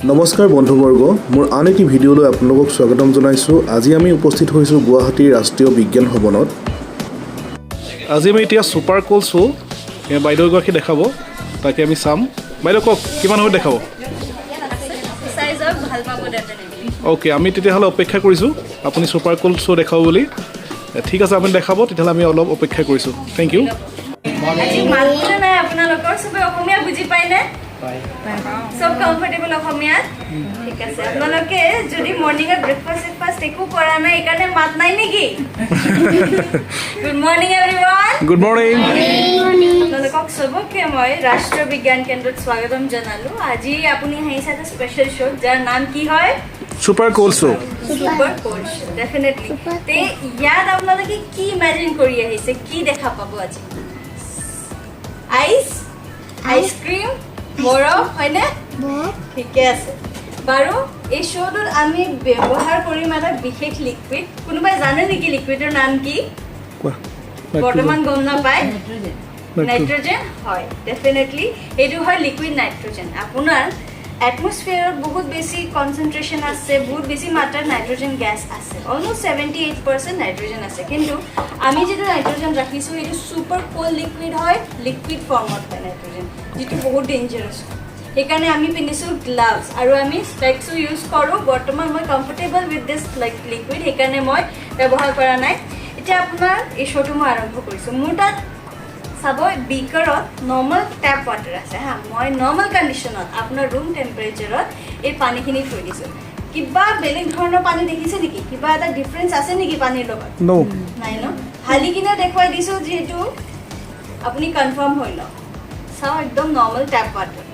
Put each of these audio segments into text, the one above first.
নমস্কাৰ বন্ধুবৰ্গ মোৰ আন এটি ভিডিঅ'লৈ আপোনালোকক স্বাগতম জনাইছোঁ। আজি আমি উপস্থিত হৈছোঁ গুৱাহাটীৰ ৰাষ্ট্ৰীয় বিজ্ঞান ভৱনত। আজি আমি এতিয়া ছুপাৰ কোল শ্ব' বাইদেউ এগৰাকী দেখাব, তাকে আমি চাম। বাইদেউ কওক কিমান সময়ত দেখাব? অ'কে, আমি তেতিয়াহ'লে অপেক্ষা কৰিছোঁ আপুনি ছুপাৰ কোল শ্ব' দেখাব বুলি। ঠিক আছে, আপুনি দেখাব, তেতিয়াহ'লে আমি অলপ অপেক্ষা কৰিছোঁ। Thank U. সব কমফৰ্টেবল অসমীয়াত ঠিক আছে। আপোনালোকে যদি মৰ্নিঙত ব্ৰেকফাষ্ট একো কৰা নাই এইকাৰণে মাত নাই নেকি? Good morning everyone. Good morning. আপোনালোকক চবকে মই ৰাষ্ট্ৰীয় বিজ্ঞান কেন্দ্ৰত স্বাগতম জনালোঁ। আজি আপুনি আহিছে এটা স্পেচিয়েল শ্ব' যাৰ নাম কি হয়? ছুপাৰ কোল শ্ব'। ছুপাৰ কোল শ্ব', ডেফিনেটলি। তে ইয়াত আপোনালোকে কি ইমেজিন কৰি আহিছে, কি দেখা পাব আজি? আইচক্ৰীম, বৰফ, হয়নে? ঠিকে আছে বাৰু। এই শ্ব'টোত আমি ব্যৱহাৰ কৰিম এটা বিশেষ লিকুইড। কোনোবাই জানে নেকি লিকুইডৰ নাম কি? বৰ্তমান গম নাপায়। নাইট্ৰজেন হয়, ডেফিনেটলি এইটো হয় লিকুইড নাইট্ৰজেন। আপোনাৰ এটমস্ফিয়াৰত বহুত বেছি কনচেনট্ৰেশ্যন আছে, বহুত বেছি মাত্ৰাত নাইট্ৰজেন গেছ আছে, অলমষ্ট 78% নাইট্ৰজেন আছে। কিন্তু আমি যিটো নাইট্ৰজেন ৰাখিছোঁ এইটো ছুপাৰ কোল্ড লিকুইড হয়, লিকুইড ফৰ্মত হয় নাইট্ৰজেন, যিটো বহুত ডেঞ্জাৰাছ। সেইকাৰণে আমি পিন্ধিছোঁ গ্লাভছ আৰু আমি স্পেক্সো ইউজ কৰোঁ। বৰ্তমান মই কমফৰ্টেবল উইথ দিছ লিকুইড, সেইকাৰণে মই ব্যৱহাৰ কৰা নাই। এতিয়া আপোনাৰ এই শ্ব'টো মই আৰম্ভ কৰিছোঁ। মোৰ তাত চাব বিকাৰত নৰ্মেল টেপ ৱাটাৰ আছে হা। মই নৰ্মেল কণ্ডিশ্যনত আপোনাৰ ৰুম টেম্পাৰেচাৰত এই পানীখিনি থৈ দিছোঁ। কিবা বেলেগ ধৰণৰ পানী দেখিছে নেকি? কিবা এটা ডিফাৰেঞ্চ আছে নেকি পানীৰ লগত? নাই ন? ঢালি কিনে দেখুৱাই দিছোঁ যিহেতু আপুনি কনফাৰ্ম হৈ লওক। চাওঁ একদম নৰ্মেল টেপ ৱাটাৰ।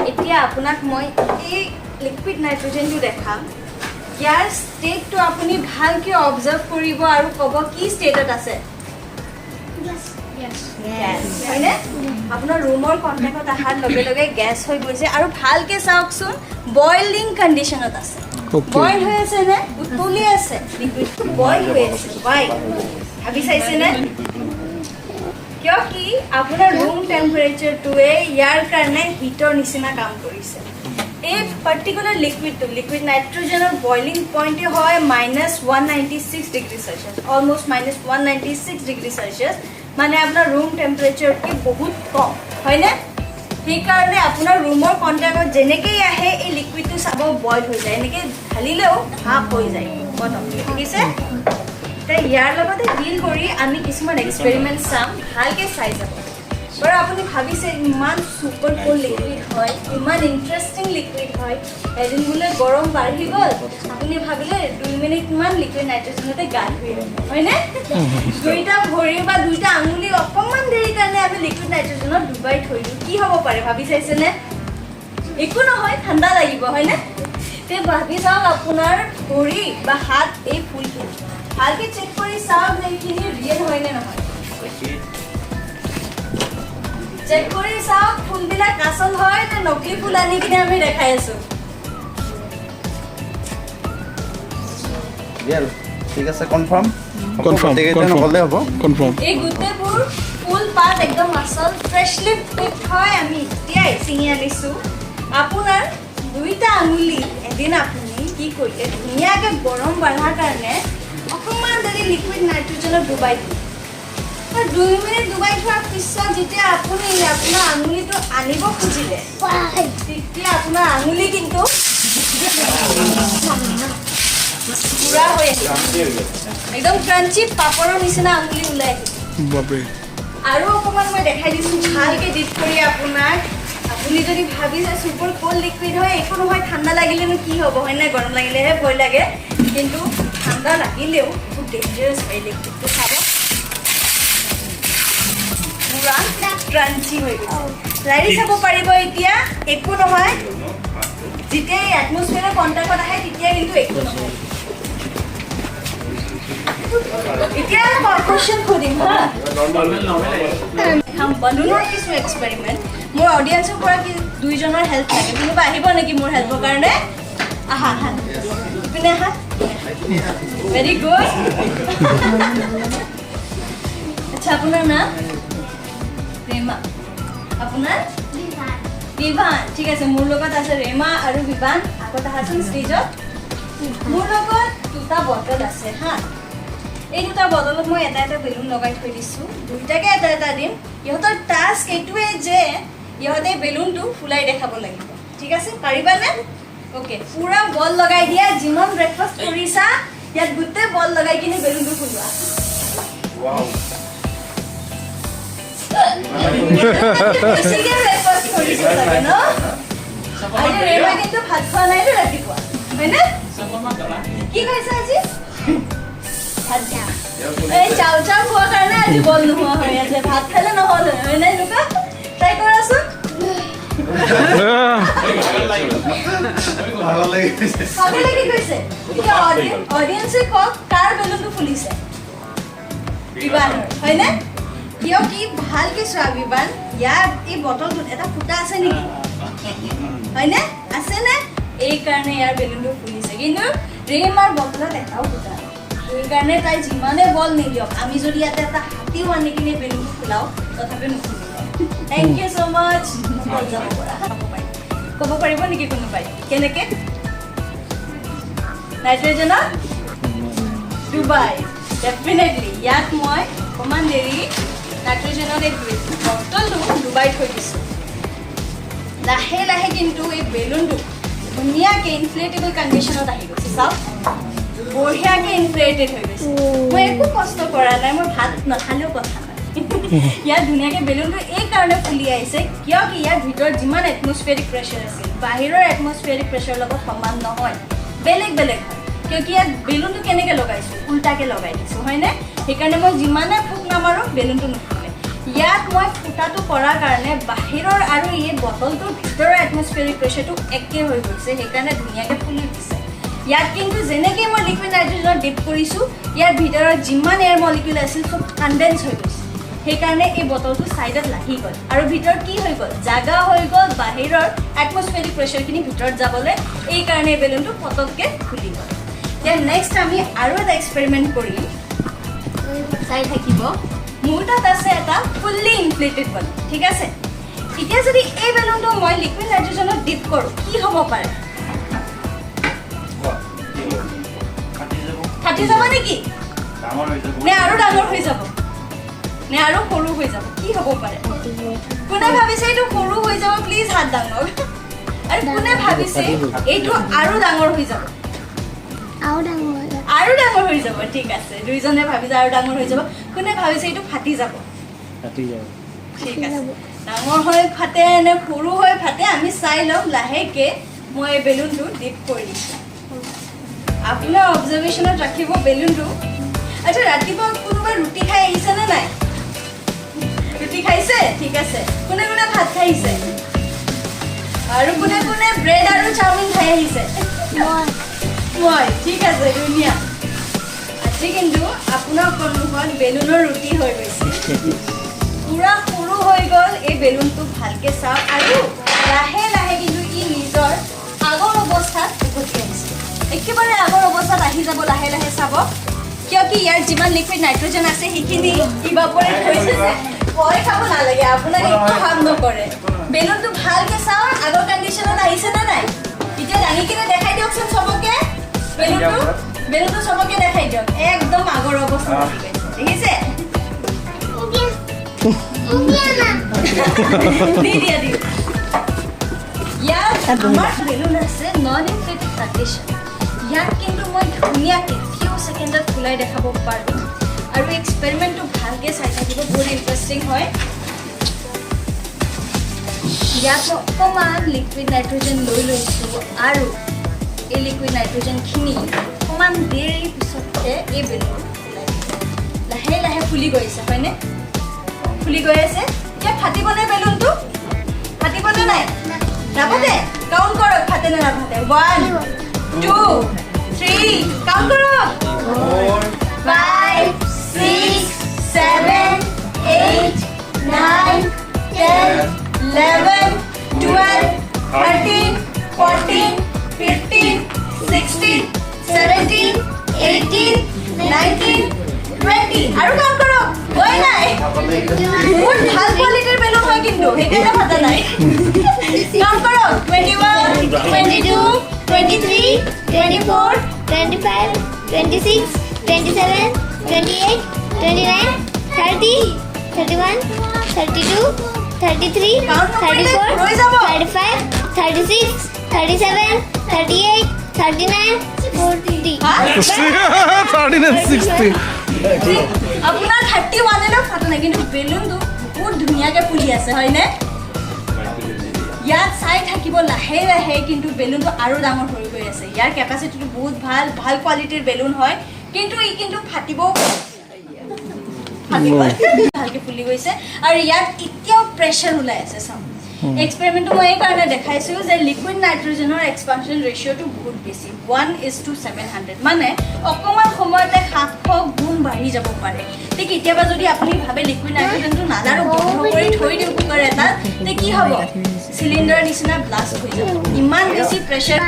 এতিয়া আপোনাক মই এই লিকুইড নাইট্ৰজেনটো দেখাম। ইয়াৰ ষ্টেটটো আপুনি ভালকৈ অবজাৰ্ভ কৰিব আৰু ক'ব কি ষ্টেটত আছে। হয়নে? আপোনাৰ ৰুমৰ কণ্টেক্টত অহাৰ লগে লগে গেছ হৈ গৈছে আৰু ভালকে চাওকচোন বইলিং কণ্ডিশ্যনত আছে। বইল হৈ আছে নে? উতলি আছে, লিকুইডটো বইল হৈ আছে। ভাবি চাইছেনে? কিয় কি আপোনাৰ ৰুম টেম্পাৰেচাৰটোৱে ইয়াৰ কাৰণে হিটৰ নিচিনা কাম কৰিছে। এই পাৰ্টিকুলাৰ লিকুইডটো, লিকুইড নাইট্ৰজেনৰ বইলিং পইণ্টে হয় -196 degree Celsius, almost -196 degree Celsius. মানে আপোনাৰ ৰুম টেম্পাৰেচাৰতকৈ বহুত কম, হয়নে? সেইকাৰণে আপোনাৰ ৰুমৰ কণ্টেক্টত যেনেকেই আহে এই লিকুইডটো চাব বইল হৈ যায়, এনেকৈ ঢালিলেও ভাপ হৈ যায় বটমটো, ঠিক আছে? এতিয়া ইয়াৰ লগতে ডিল কৰি আমি কিছুমান এক্সপেৰিমেণ্ট চাম, ভালকৈ চাই যাব বাৰু। আপুনি ভাবিছে ইমান ছুপাৰ কোল্ড লিকুইড হয়, ইমান ইণ্টাৰেষ্টিং লিকুইড হয়, এদিন বোলে গৰম বাঢ়ি গ'ল, আপুনি ভাবিলে 2 মিনিটমান লিকুইড নাইট্ৰজেনতে গা ধুই হয়নে? দুইটা ভৰি বা দুইটা আঙুলি অকণমান দেৰিৰ কাৰণে আমি লিকুইড নাইট্ৰজেনত ডুবাই থৈ দিওঁ, কি হ'ব পাৰে ভাবি চাইছেনে? একো নহয়, ঠাণ্ডা লাগিব, হয়নে? তে ভাবি চাওক আপোনাৰ ভৰি বা হাত এই ফুলখিনি ভালকৈ চেক কৰি চাওক যে এইখিনি ৰিয়েল হয়নে নহয়। চেক কৰি চাওক ফুলবিলাক আচল হয় নে নকলি ফুল আনি কিনে আমি দেখাই আছো। ঠিক আছে, কনফাৰ্ম নকলে হ'ব। কনফাৰ্ম এই গোটেইবোৰ ফুল পাত একদম আচল ফ্ৰেছলি পিকড হয়। আমি এতিয়াই ছিঙি আনিছোঁ। আপোনাৰ দুইটা আঙুলি এদিন আপুনি কি কৰিলে ধুনীয়াকৈ গৰম বঢ়াৰ কাৰণে অকণমান দেৰি লিকুইড নাইট্ৰজেনত ডুবাই দিলে। 2 মিনিট ডুবাই থোৱাৰ পিছত যেতিয়া আপুনি আপোনাৰ আঙুলিটো আনিব খুজিলে তেতিয়া আপোনাৰ আঙুলি কিন্তু পুৰা হৈ আহিল, একদম ক্ৰাঞ্চি পাপৰৰ নিচিনা আঙুলি ওলাই আহিল। আৰু অকণমান মই দেখাই দিছোঁ ভালকৈ ডিপ কৰি আপোনাক। আপুনি যদি ভাবিছে ছুপাৰ কোল্ড লিকুইড হয়, একো নহয়, ঠাণ্ডা লাগিলেনো কি হ'ব, হয় নাই? গৰম লাগিলেহে ভয় লাগে, কিন্তু ঠাণ্ডা লাগিলেও বহুত ডেঞ্জাৰাছ হয় লিকুইডটো। চাব পুৰা ক্ৰাঞ্চি হৈ গৈছে, লাৰি চাব পাৰিব এতিয়া, একো নহয়। যেতিয়াই এটমস্ফিয়াৰৰ কণ্টেক্টত আহে তেতিয়াই কিন্তু একো নহয়। এতিয়া কুৱেশ্যন সুধিম বলুনৰ কিছু এক্সপেৰিমেণ্ট। মোৰ অডিয়েঞ্চৰ পৰা দুইজনৰ হেল্প লাগে, কোনোবা আহিব নেকি মোৰ হেল্পৰ কাৰণে? আহা আহা, ইপিনে আহা। Very good. আচ্ছা, আপোনাৰ নাম? প্ৰেমা। আপোনাৰ বিভান ঠিক আছে মোৰ লগত আছে ৰেমা আৰু বিভান আগত আহাচোন ষ্টেজত মোৰ লগত দুটা বটল আছে হা এই দুটা বটলত মই এটা এটা বেলুন লগাই থৈ দিছোঁ দুইটাকে এটা এটা দিম ইহঁতৰ টাস্ক এইটোৱে যে ইহঁতে বেলুনটো ফুলাই দেখাব লাগিব ঠিক আছে পাৰিবানে ওকে পুৰা বল লগাই দিয়া যিমান ব্ৰেকফাষ্ট কৰিছা ইয়াত গোটেই বল লগাই কিনে বেলুনটো ফুলোৱা Wow. বেছিকে ব্ৰেকফাষ্ট কৰিছা চাগে ন আজি ৰেমা কিন্তু ভাত খোৱা নাই ৰে ৰাতিপুৱা হয়নে কি খাইছা আজি ভাত চাও এই চাউ চাউ খোৱাৰ কাৰণে আজি বল নোহোৱা হৈ আছে ভাত খালে নহ'ল হয় নাই লুকা ট্ৰাই কৰাচোন ভাগৰ লাগিছে খাবলৈ কি কৈছে এতিয়া অডিয়েন্সে কওক কাৰ বেলুনটো ফুলিছে বিবানৰ হয়নে কিয় কি ভালকে চোৱা বিবান ইয়াত এই বটলটোত এটা ফুটা আছে নেকি হয়নে আছেনে এই কাৰণে ইয়াৰ বেলুনটো ফুলিছে কিন্তু ৰেমাৰ বটলত এটাও ফুটা নাই সেইকাৰণে তাই যিমানে বল নিদিয়ক আমি যদি ইয়াতে এটা হাতীও আনি কিনে বেলুনটো ফুলাও তথাপি নুফুলিব থেংক ইউ ছ' মাছ বল যাব পৰা ক'ব পাৰিব নেকি কোনোবাই কেনেকৈ নাইট্ৰজেনত ডুবাই ডেফিনেটলি ইয়াত মই অকণমান দেৰি নাইট্ৰজেনত এই বটলটো ডুবাই থৈ দিছোঁ লাহে লাহে কিন্তু এই বেলুনটো ধুনীয়াকৈ ইনফ্লেটেবল কণ্ডিশ্যনত আহি গৈছে চাওক বঢ়িয়াকৈ ইনফ্লেটেড হৈ গৈছে মই একো কষ্ট কৰা নাই মই ভাত নাখালেও কথা নাই ইয়াত ধুনীয়াকৈ বেলুনটো এই কাৰণে ফুলি আহিছে কিয় কি ইয়াৰ ভিতৰত যিমান এটমছফিয়াৰিক প্ৰেছাৰ আছিল বাহিৰৰ এটমছফিয়াৰিক প্ৰেছাৰৰ লগত সমান নহয় বেলেগ বেলেগ হয় কিয় কি ইয়াত বেলুনটো কেনেকৈ লগাইছোঁ উল্টাকৈ লগাই দিছোঁ হয়নে সেইকাৰণে মই যিমানে ফুক নামাৰোঁ বেলুনটো নুফুলে ইয়াত মই ফুটাটো কৰাৰ কাৰণে বাহিৰৰ আৰু এই বটলটোৰ ভিতৰৰ এটমছফিয়াৰিক প্ৰেছাৰটো একে হৈ গৈছে সেইকাৰণে ধুনীয়াকৈ ফুলি দিছে ইয়াত কিন্তু যেনেকৈ মই লিকুইড নাইট্ৰজেনত ডিপ কৰিছোঁ ইয়াৰ ভিতৰত যিমান এয়াৰ মলিকিউল আছিল চব কণ্ডেন্স হৈ গৈছে সেইকাৰণে এই বটলটো ছাইডত লাগি গ'ল আৰু ভিতৰত কি হৈ গ'ল জাগা হৈ গ'ল বাহিৰৰ এটমছফিয়াৰিক প্ৰেছাৰখিনি ভিতৰত যাবলৈ এইকাৰণে এই বেলুনটো পটককৈ ফুলি গ'ল দেন নেক্সট আমি আৰু এটা এক্সপেৰিমেণ্ট কৰিম চাই থাকিব মোৰ তাত আছে এটা ফুল্লি ইনফ্লেটেড বেলুন ঠিক আছে এতিয়া যদি এই বেলুনটো মই লিকুইড নাইট্ৰজেনত ডিপ কৰোঁ কি হ'ব পাৰে ফাটি যাব নেকি নে আৰু ডাঙৰ হৈ যাব নে আৰু সৰু হৈ যাব কি হ'ব পাৰে কোনে ভাবিছে এইটো সৰু হৈ যাব প্লিজ হাত ডাঙৰ আৰু কোনে ভাবিছে এইটো আৰু ডাঙৰ হৈ যাব আৰু ডাঙৰ হৈ যাব ঠিক আছে দুইজনে ভাবিছে আৰু ডাঙৰ হৈ যাব কোনে ভাবিছে এইটো ফাটি যাব ঠিক আছে ডাঙৰ হৈ ফাটে নে সৰু হৈ ফাটে আমি চাই ল'ম লাহেকৈ মই এই বেলুনটো ডিপ কৰি দিছোঁ আপোনাৰ অবজাৰ্ভেশ্যনত ৰাখিব বেলুনটো আচ্ছা ৰাতিপুৱা কোনোবাই ৰুটি খাই আহিছেনে নাই ৰুটি খাইছে ঠিক আছে কোনে কোনে ভাত খাইছে আৰু কোনে কোনে ব্ৰেড আৰু চাওমিন খাই আহিছে মই ঠিক আছে ধুনীয়া আজি কিন্তু আপোনাৰ সন্মুখত বেলুনৰ ৰুটি হৈ গৈছে পুৰা সৰু হৈ গ'ল এই বেলুনটো ভালকৈ চাওক আৰু লাহে লাহে কিন্তু ই নিজৰ আগৰ অৱস্থাত উভতি আহিছে একেবাৰে আগৰ অৱস্থাত আহি যাব লাহে লাহে চাব কিয় কি ইয়াৰ যিমান লিকুইড নাইট্ৰজেন আছে সেইখিনি ইভাপৰেট হৈছে যে ভয় খাব নালাগে আপোনাক একো হাৰ্ম নকৰে বেলুনটো ভালকৈ চাওক আগৰ কণ্ডিশ্যনত আহিছে নে নাই এতিয়া দাঙি কিনে দেখাই দিয়কচোন চবকে বেলুনটো চবকে দেখাই দিয়ক একদম আগৰ অৱস্থাত আহি গৈছে দেখিছে দি দিয়া দি ইয়াত আমাৰ বেলুন আছে নন ইনফ্লেটেড কণ্ডিশ্যন ইয়াত কিন্তু মই ধুনীয়াকৈ ফিউ ছেকেণ্ডত ফুলাই দেখাব পাৰোঁ আৰু এক্সপেৰিমেণ্টটো ভালকৈ চাই থাকিব বহুত ইণ্টাৰেষ্টিং হয় ইয়াত মই অকণমান লিকুইড নাইট্ৰজেন লৈ লৈছোঁ আৰু এই লিকুইড নাইট্ৰজেনখিনি অকণমান দেৰি পিছতহে এই বেলুন ফুলাই লাহে লাহে ফুলি গৈছে হয়নে ফুলি গৈ আছে এতিয়া ফাটিবনে বেলুনটো ফাটিবনে নাই নাফাটে কাউণ্ট কৰক ফাটে নে নাফাটে 1 2 3 কাউণ্ট কৰক 4 5 6 7 8 9 10 11 12 13 14 15 16 17 18 19 20 আৰু কাউণ্ট কৰক গৈ নাই বহুত ভাল কোৱালিটিৰ বেলুন হয় কিন্তু সেইকাৰণে ফাটা নাই কাম কৰক 21 22 23 24 25, 26, 27, 28, 29, 30, 31, 32, 33, 34, 35, 36, 37, 38, 39, 40. আপোনাৰ 31 এনে ফাটা নাই কিন্তু বেলুনটো বহুত ধুনীয়াকৈ ফুলি আছে হয়নে ইয়াত চাই থাকিব লাহে লাহে কিন্তু বেলুনটো আৰু ডাঙৰ হৈ গৈ আছে ইয়াৰ কেপাচিটিটো বহুত ভাল কোৱালিটিৰ বেলুন হয় কিন্তু ই কিন্তু ফাটিব ভালকৈ ফুলি গৈছে আৰু ইয়াত এতিয়াও প্ৰেছাৰ ওলাই আছে চাওক এক্সপেৰিমেণ্টটো মই এই কাৰণে দেখাইছোঁ যে লিকুইড নাইট্ৰজেনৰ এক্সপানশ্যন ৰেচিঅ'টো বহুত বেছি 1:700 মানে অকণমান সময়তে 700 গুণ বাঢ়ি যাব পাৰে তে কেতিয়াবা যদি আপুনি ভাবে লিকুইড নাইট্ৰজেনটো নালাৰো বন্ধ কৰি থৈ দিওঁ কুকাৰ এটাত তে কি হ'ব চিলিণ্ডাৰ নিচিনা ব্লাষ্ট হৈ যাব ইমান বেছি প্ৰেছাৰ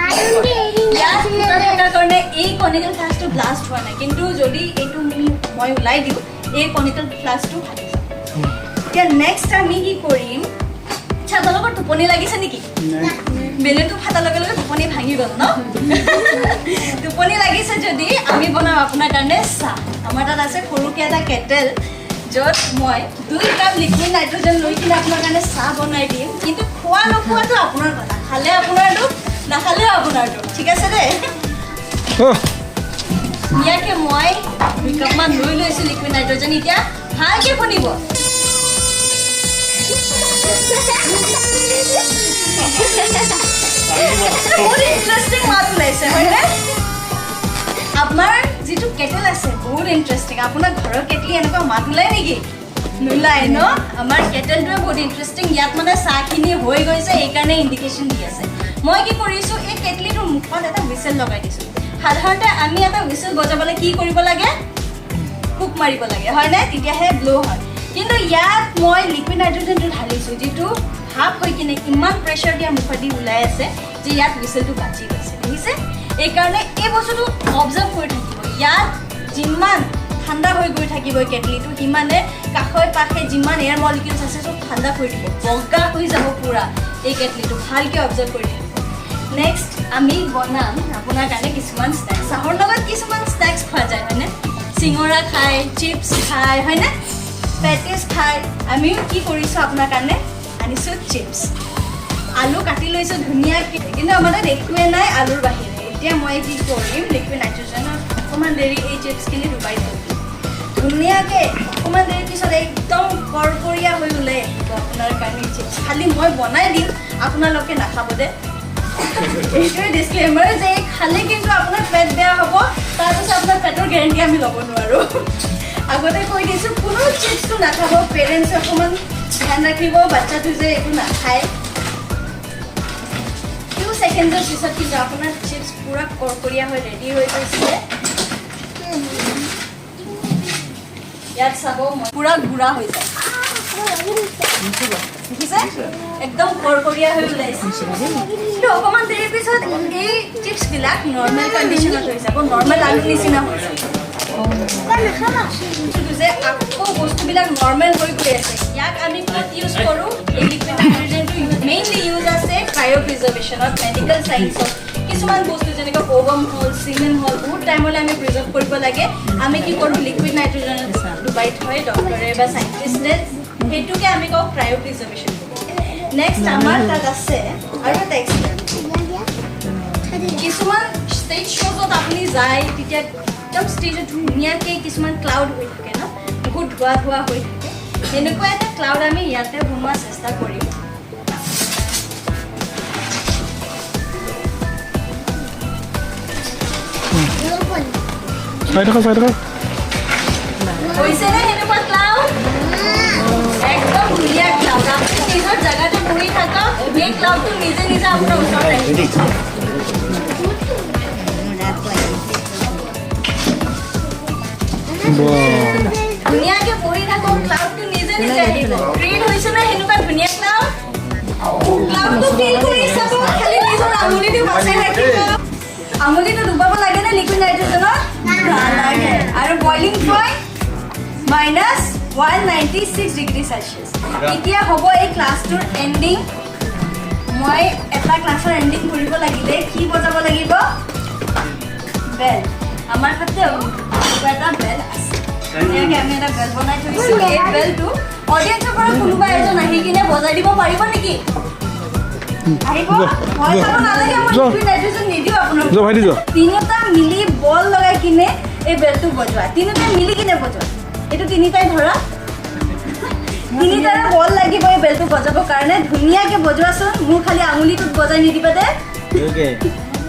ইয়াত ফুটা থকাৰ কাৰণে এই কনিকেল ফ্লাস্কটো ব্লাষ্ট হোৱা নাই কিন্তু যদি এইটো মই ওলাই দিওঁ এই কনিকেল ফ্লাস্কটো ফাটি যাব এতিয়া নেক্সট আমি কি কৰিম আপোনালোকৰ টোপনি লাগিছে নেকি বেলুনটো ফাটাৰ লগে লগে টোপনি ভাঙি গ'ল ন টোপনি লাগিছে যদি আমি বনাম আপোনাৰ কাৰণে চাহ আমাৰ তাত আছে সৰুকৈ এটা কেটেল য'ত মই 2 কাপ লিকুইড নাইট্ৰজেন লৈ কিনে আপোনাৰ কাৰণে চাহ বনাই দিম কিন্তু খোৱা নোখোৱাটো আপোনাৰ কথা খালে আপোনাৰটো নাখালেও আপোনাৰটো ঠিক আছে দেই ইয়াকে মই 2 কাপমান লৈ লৈছোঁ লিকুইড নাইট্ৰজেন এতিয়া ভালকৈ শুনিব বহুত ইণ্টাৰেষ্টিং মাত ওলাইছে হয়নে আপোনাৰ যিটো কেটেল আছে বহুত ইণ্টাৰেষ্টিং আপোনাৰ ঘৰৰ কেটলি এনেকুৱা মাত ওলাই নেকি নোলায় ন আমাৰ কেটেলটোৱে বহুত ইণ্টাৰেষ্টিং ইয়াত মানে চাহখিনি হৈ গৈছে এইকাৰণে ইণ্ডিকেশ্যন দি আছে মই কি কৰিছোঁ এই কেটলিটোৰ মুখত এটা হুইচেল লগাই দিছোঁ সাধাৰণতে আমি এটা হুইচেল বজাবলৈ কি কৰিব লাগে কুক মাৰিব লাগে হয়নে তেতিয়াহে ব্ল' হয় কিন্তু ইয়াত মই লিকুইড নাইট্ৰজেনটো ঢালিছোঁ যিটো ভাপ হৈ কিনে ইমান প্ৰেছাৰ দিয়া মুখেদি ওলাই আছে যে ইয়াত হুইচেলটো বাজি গৈছে দেখিছে এইকাৰণে এই বস্তুটো অবজাৰ্ভ কৰি থাকিব ইয়াত যিমান ঠাণ্ডা হৈ গৈ থাকিব কেটলিটো সিমানে কাষে পাশে যিমান এয়াৰ মলিকিউলছ আছে চব ঠাণ্ডা কৰি দিব বগা হৈ যাব পূৰা এই কেটলিটো ভালকৈ অবজাৰ্ভ কৰি থাকিব নেক্সট আমি বনাম আপোনাৰ কাৰণে কিছুমান স্নেক্স চাহৰ লগত কিছুমান স্নেক্স খোৱা যায় হয়নে চিঙৰা খায় চিপছ খায় হয়নে পেটিছ খায় আমিও কি কৰিছোঁ আপোনাৰ কাৰণে আনিছোঁ চিপছ আলু কাটি লৈছোঁ ধুনীয়াকৈ কিন্তু আমাৰ তাত একোৱে নাই আলুৰ বাহিৰে এতিয়া মই কি কৰিম লিকুইড নাইট্ৰজেনৰ অকণমান দেৰি এই চিপছখিনি ডুবাই থৈ দিম ধুনীয়াকৈ অকণমান দেৰিৰ পিছত একদম কৰকৰীয়া হৈ ওলাই আহিব আপোনাৰ কাৰণে চিপছ খালি মই বনাই দিম আপোনালোকে নাখাব দে এইটোৱে ডিছক্লেমাৰ যে খালে কিন্তু আপোনাৰ পেট বেয়া হ'ব তাৰপিছত আপোনাৰ পেটৰ গেৰেণ্টি আমি ল'ব নোৱাৰোঁ আগতে কৈ দিছোঁ কোনো চিপছটো নাখাব পেৰেণ্টছে অকণমান ধ্যান ৰাখিব বাচ্চাটো যে একো নাখায় 2 ছেকেণ্ডৰ পিছত কিন্তু আপোনাৰ চিপছ পূৰা কৰকৰীয়া হৈ ৰেডি হৈ গৈছিলে ইয়াত চাব পূৰা গুড়া হৈ যায় দেখিছে একদম কৰকৰীয়া হৈ ওলাইছে কিন্তু অকণমান দেৰিৰ পিছত এই চিপছবিলাক নৰ্মেল কণ্ডিশ্যনত হৈ যাব নৰ্মেল আলু নিচিনা হৈ যাব যে আকৌ বস্তুবিলাক নৰ্মেল হৈ গৈ আছে ইয়াক আমি ক'ত ইউজ কৰোঁ এই লিকুইড নাইট্ৰজেনটো মেইনলি ইউজ আছে ক্ৰায়ো প্ৰিজাৰ্ভেশ্যনত মেডিকেল চায়েন্সত কিছুমান বস্তু যেনেকৈ ওভম হ'ল চিমেণ্ট হ'ল বহুত টাইমলৈ আমি প্ৰিজাৰ্ভ কৰিব লাগে আমি কি কৰোঁ লিকুইড নাইট্ৰজেনত ডুবাই থয় ডক্টৰে বা চাইণ্টিষ্টে সেইটোকে আমি কওঁ ক্ৰায়ো প্ৰিজাৰ্ভেশ্যন নেক্সট আমাৰ তাত আছে আৰু এটা এক্সপেৰিমেণ্ট কিছুমান ষ্টেজ শ্ব'জত আপুনি যায় তেতিয়া একদম ষ্টেজত ধুনীয়াকৈ কিছুমান ক্লাউড হৈ থাকে ন বহুত ধোৱা ধোৱা হৈ থাকে সেনেকুৱা এটা ক্লাউড আমি ইয়াতে বনোৱাৰ চেষ্টা কৰিম হৈছেনে সেনেকুৱা ক্লাউড একদম ধুনীয়া ক্লাউড আপুনি নিজৰ জেগাতে বহি থাকক এই ক্লাউডটো নিজে নিজে আপোনাৰ ওচৰত আহিব ধুনীয়াকৈ বহি থাকক ক্লাউডটো নিজে নিজে আহিব ক্ৰিয়েট হৈছে নে সেনেকুৱা ধুনীয়া ক্লাউড ক্লাউডটো ফিল কৰি চাব খালি নিজৰ আঙুলিটো বাচাই ৰাখিব আঙুলিটো ডুবাব লাগে নে লিকুইড নাইট্ৰজেনত নালাগে আৰু বইলিং পইণ্ট 196 ডিগ্ৰী চেলচিয়াছ এতিয়া হ'ব এই ক্লাছটোৰ এণ্ডিং মই এটা ক্লাছৰ এণ্ডিং কৰিব লাগিলে কি বজাব লাগিব বেল আমাৰ হাতে এটা বেল আছে এনেকৈ আমি এটা বেল বনাই থৈছোঁ এই বেলটো অডিয়েন্সৰ পৰা কোনোবা এজন আহি কিনে বজাই দিব পাৰিব নেকি আহিব মই চাব নালাগে মই লিকুইড নাইট্ৰজেন নিদিওঁ আপোনাক তিনিটা মিলি বল লগাই কিনে এই বেলটো বজোৱা তিনিটা মিলি কিনে বজোৱা এইটো তিনিটাই ধৰা তিনিটাৰে বল লাগিব এই বেলটো বজাবৰ কাৰণে ধুনীয়াকৈ বজোৱাচোন মোৰ খালি আঙুলিটোত বজাই নিদিবা দে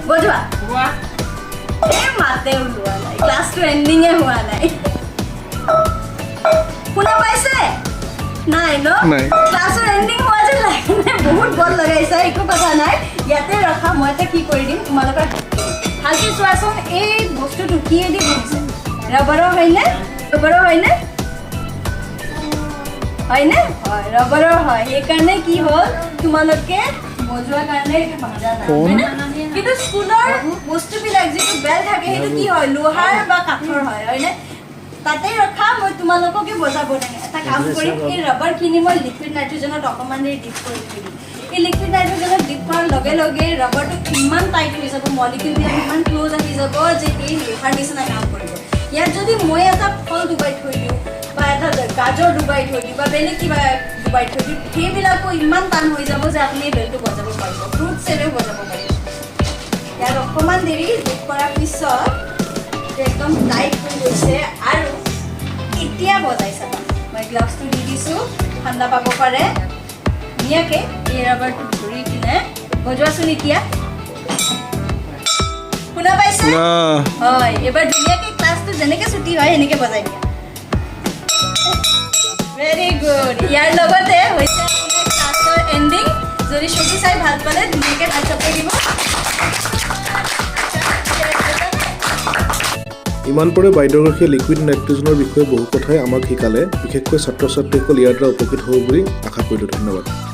বজোৱা এই মাতে ওলোৱা নাই ক্লাছটো এণ্ডিঙে হোৱা নাই শুনা পাইছে নাই ন ক্লাছৰ এণ্ডিং হোৱা যেন লাগে বহুত বল লগাইছা একো কথা নাই ইয়াতে ৰখা মই এটা কি কৰি দিম তোমালোকৰ ভালকৈ চোৱাচোন এই বস্তুটো কিহেদি বনিছে ৰবাৰৰ হয়নে হয়নে হয় ৰবাৰৰ হয় সেইকাৰণে কি হ'ল তোমালোকে বজোৱাৰ কাৰণে এইটো বাধা নাই হয়নে কিন্তু স্কুলৰ বস্তুবিলাক যিটো বেল থাকে সেইটো কি হয় লোহাৰ বা কাঠৰ হয় হয়নে তাতে ৰখা মই তোমালোককে বজাব লাগে এটা কাম কৰিম এই ৰবাৰখিনি মই লিকুইড নাইট্ৰজেনত অকণমান দেৰি ডিপ কৰি দিম এই লিকুইড নাইট্ৰজেনত ডিপ কৰাৰ লগে লগে ৰবাৰটো ইমান টাইট হৈ যাব মলিকিউলবিলাক ইমান ক্ল'জ আহি যাব যে এই লোহাৰ নিচিনা কাম কৰিব ইয়াত যদি মই এটা ফল ডুবাই থৈ দিওঁ বা এটা গাজৰ ডুবাই থৈ দিওঁ বা বেলেগ কিবা ডুবাই থৈ দিওঁ সেইবিলাকো ইমান টান হৈ যাব যে আপুনি এই বেলটো বজাব পাৰিব ফ্ৰুট চেলেও বজাব পাৰিব ইয়াত অকণমান দেৰি ডিপ কৰাৰ পিছত একদম টাইট হৈ গৈছে আৰু এতিয়া বজাই চাবা মই গ্লাভছটো দি দিছোঁ ঠাণ্ডা পাব পাৰে ধুনীয়াকৈ এই ৰাবাৰটো ধৰি কিনে বজোৱাচোন এতিয়া শুনা পাইছে হয় এবাৰ ধুনীয়াকৈ ক্লাছটো যেনেকৈ ছুটি হয় সেনেকৈ বজাই দিয়া ভেৰি গুড ইয়াৰ লগতে হৈছে আপোনাৰ ক্লাছৰ এণ্ডিং যদি ছবি চাই ভাল পালে ধুনীয়াকৈ হোৱাটছআপ দিব ইমানপৰে বাইদেউগৰাকীয়ে লিকুইড নাইট্ৰজেনৰ বিষয়ে বহু কথাই আমাক শিকালে বিশেষকৈ ছাত্ৰ ছাত্ৰীসকল ইয়াৰ দ্বাৰা উপকৃত হ'ব বুলি আশা কৰিলোঁ ধন্যবাদ